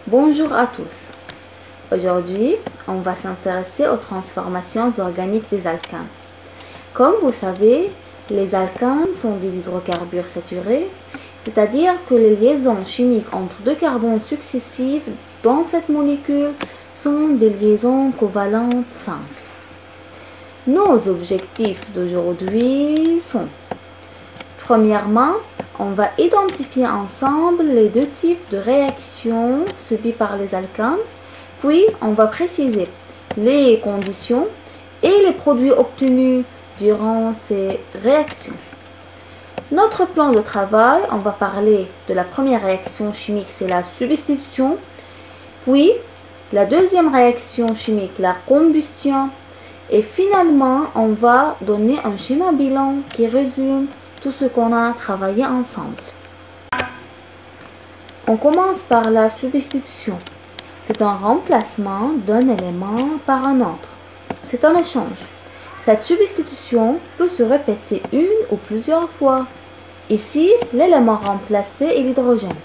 Bonjour à tous. Aujourd'hui, on va s'intéresser aux transformations organiques des alcanes. Comme vous savez, les alcanes sont des hydrocarbures saturés, c'est-à-dire que les liaisons chimiques entre deux carbones successifs dans cette molécule sont des liaisons covalentes simples. Nos objectifs d'aujourd'hui sont: premièrement, on va identifier ensemble les deux types de réactions subies par les alcanes, puis on va préciser les conditions et les produits obtenus durant ces réactions. Notre plan de travail, on va parler de la première réaction chimique, c'est la substitution, puis la deuxième réaction chimique, la combustion, et finalement, on va donner un schéma bilan qui résume tout ce qu'on a travaillé ensemble. On commence par la substitution. C'est un remplacement d'un élément par un autre. C'est un échange. Cette substitution peut se répéter une ou plusieurs fois. Ici, l'élément remplacé est l'hydrogène.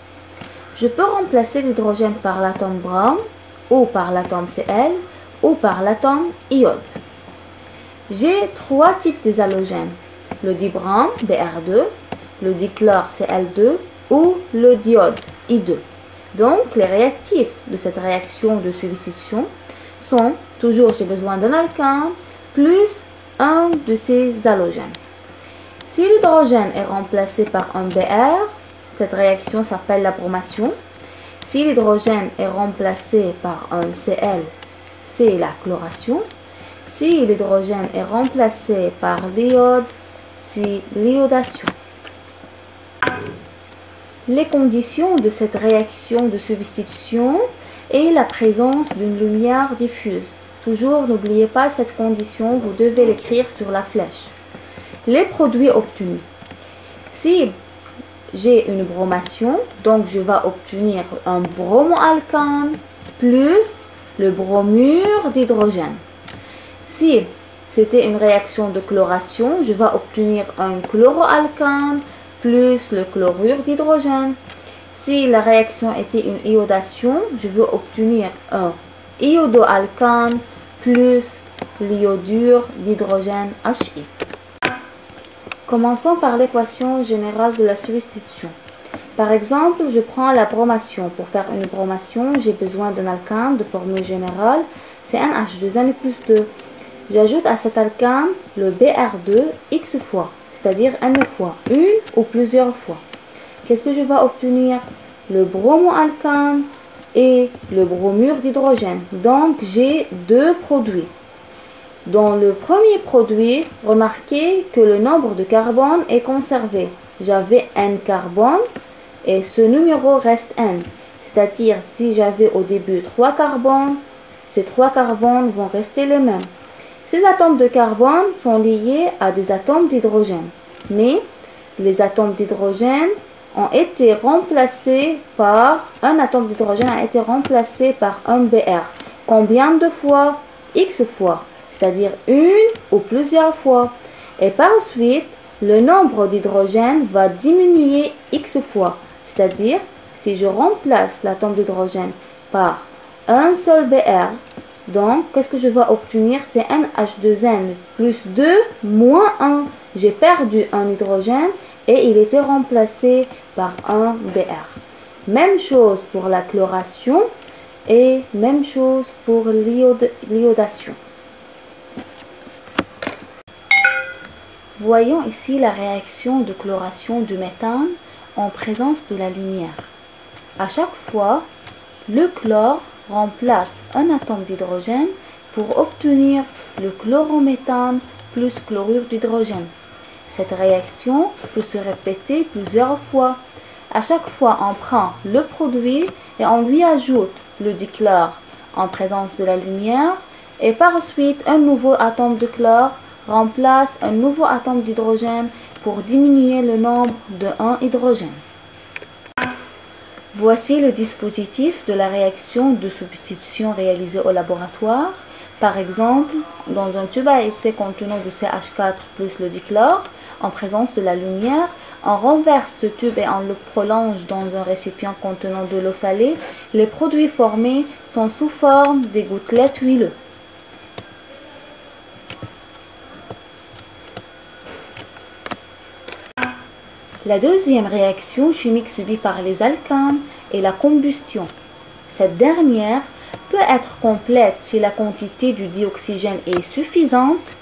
Je peux remplacer l'hydrogène par l'atome brome, ou par l'atome Cl, ou par l'atome iode. J'ai trois types des halogènes: le dibrome, Br2, le dichlore, Cl2, ou le diode, I2. Donc, les réactifs de cette réaction de substitution sont toujours, j'ai besoin d'un alkane plus un de ces halogènes. Si l'hydrogène est remplacé par un Br, cette réaction s'appelle la bromation. Si l'hydrogène est remplacé par un Cl, c'est la chloration. Si l'hydrogène est remplacé par l'iode, c'est l'iodation. Les conditions de cette réaction de substitution est la présence d'une lumière diffuse. Toujours, n'oubliez pas cette condition, vous devez l'écrire sur la flèche. Les produits obtenus. Si j'ai une bromation, donc je vais obtenir un bromoalkane plus le bromure d'hydrogène. Si c'était une réaction de chloration, je vais obtenir un chloroalkane plus le chlorure d'hydrogène. Si la réaction était une iodation, je veux obtenir un iodoalkane plus l'iodure d'hydrogène Hi. Commençons par l'équation générale de la substitution. Par exemple, je prends la bromation. Pour faire une bromation, j'ai besoin d'un alkane de formule générale, c'est NH2N plus 2. J'ajoute à cet alkane le Br2 X fois, c'est-à-dire N fois, une ou plusieurs fois. Qu'est-ce que je vais obtenir? Le bromoalkane et le bromure d'hydrogène. Donc, j'ai deux produits. Dans le premier produit, remarquez que le nombre de carbone est conservé. J'avais N carbone et ce numéro reste N. C'est-à-dire, si j'avais au début 3 carbones, ces 3 carbones vont rester les mêmes. Ces atomes de carbone sont liés à des atomes d'hydrogène. Mais les atomes d'hydrogène ont été remplacés par un atome d'hydrogène a été remplacé par un Br. Combien de fois? X fois, c'est-à-dire une ou plusieurs fois. Et par la suite, le nombre d'hydrogène va diminuer X fois, c'est-à-dire si je remplace l'atome d'hydrogène par un seul Br, donc qu'est-ce que je vais obtenir? C'est NH2N plus 2 moins 1. J'ai perdu un hydrogène et il était remplacé par un Br. Même chose pour la chloration et même chose pour l'iodation. Voyons ici la réaction de chloration du méthane en présence de la lumière. À chaque fois, le chlore remplace un atome d'hydrogène pour obtenir le chlorométhane plus chlorure d'hydrogène. Cette réaction peut se répéter plusieurs fois. À chaque fois, on prend le produit et on lui ajoute le dichlore en présence de la lumière et par la suite, un nouveau atome de chlore remplace un nouveau atome d'hydrogène pour diminuer le nombre de 1 hydrogène. Voici le dispositif de la réaction de substitution réalisée au laboratoire. Par exemple, dans un tube à essai contenant du CH4 plus le dichlore, en présence de la lumière. On renverse ce tube et on le prolonge dans un récipient contenant de l'eau salée. Les produits formés sont sous forme des gouttelettes huileuses. La deuxième réaction chimique subie par les alcanes est la combustion. Cette dernière peut être complète si la quantité du dioxygène est suffisante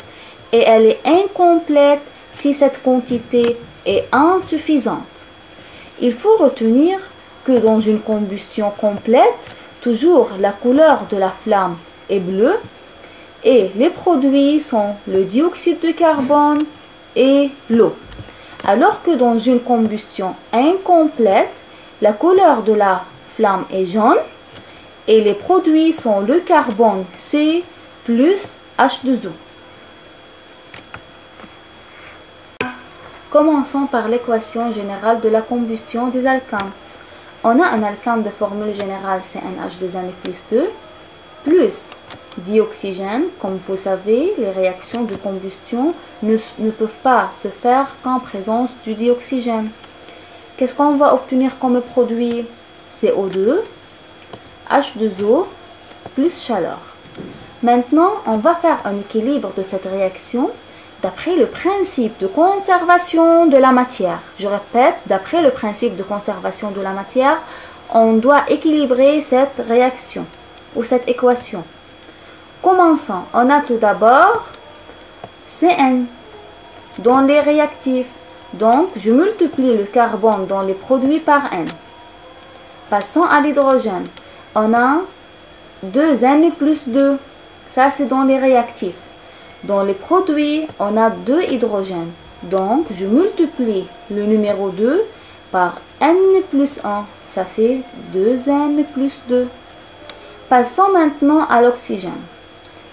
et elle est incomplète si cette quantité est insuffisante. Il faut retenir que dans une combustion complète, toujours la couleur de la flamme est bleue et les produits sont le dioxyde de carbone et l'eau. Alors que dans une combustion incomplète, la couleur de la flamme est jaune et les produits sont le carbone C plus H2O. Commençons par l'équation générale de la combustion des alcanes. On a un alcane de formule générale CnH2n+2 plus dioxygène. Comme vous savez, les réactions de combustion ne peuvent pas se faire qu'en présence du dioxygène. Qu'est-ce qu'on va obtenir comme produit? CO2, H2O plus chaleur. Maintenant, on va faire un équilibre de cette réaction d'après le principe de conservation de la matière. Je répète, d'après le principe de conservation de la matière, on doit équilibrer cette réaction ou cette équation. Commençons. On a tout d'abord Cn dans les réactifs. Donc, je multiplie le carbone dans les produits par N. Passons à l'hydrogène. On a 2N plus 2. Ça, c'est dans les réactifs. Dans les produits, on a 2 hydrogènes. Donc, je multiplie le numéro 2 par N plus 1. Ça fait 2N plus 2. Passons maintenant à l'oxygène.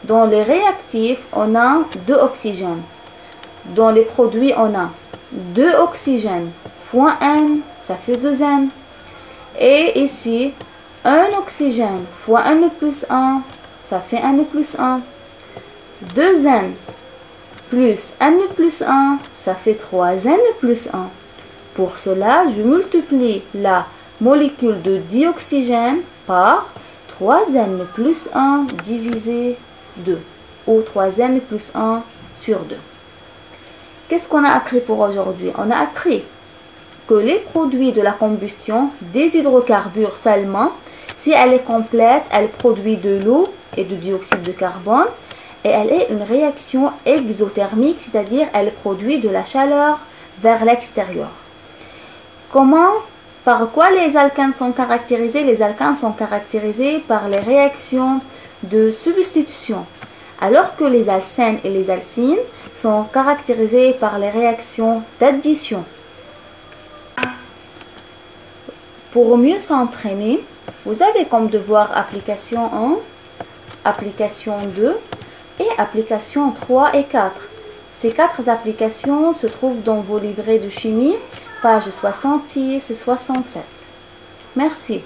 Dans les réactifs, on a 2 oxygènes. Dans les produits, on a 2 oxygènes fois N, ça fait 2N. Et ici, 1 oxygène fois N plus 1, ça fait N plus 1. 2N plus N plus 1, ça fait 3N plus 1. Pour cela, je multiplie la molécule de dioxygène par 3N plus 1 divisé 2, ou 3N plus 1 sur 2. Qu'est-ce qu'on a appris pour aujourd'hui? On a appris que les produits de la combustion des hydrocarbures seulement, si elle est complète, elle produit de l'eau et du dioxyde de carbone, et elle est une réaction exothermique, c'est-à-dire elle produit de la chaleur vers l'extérieur. Par quoi les alcanes sont caractérisés? Les alcanes sont caractérisés par les réactions de substitution, alors que les alcènes et les alcynes sont caractérisés par les réactions d'addition. Pour mieux s'entraîner, vous avez comme devoir application 1, application 2 et application 3 et 4. Ces 4 applications se trouvent dans vos livrets de chimie, pages 66 et 67. Merci.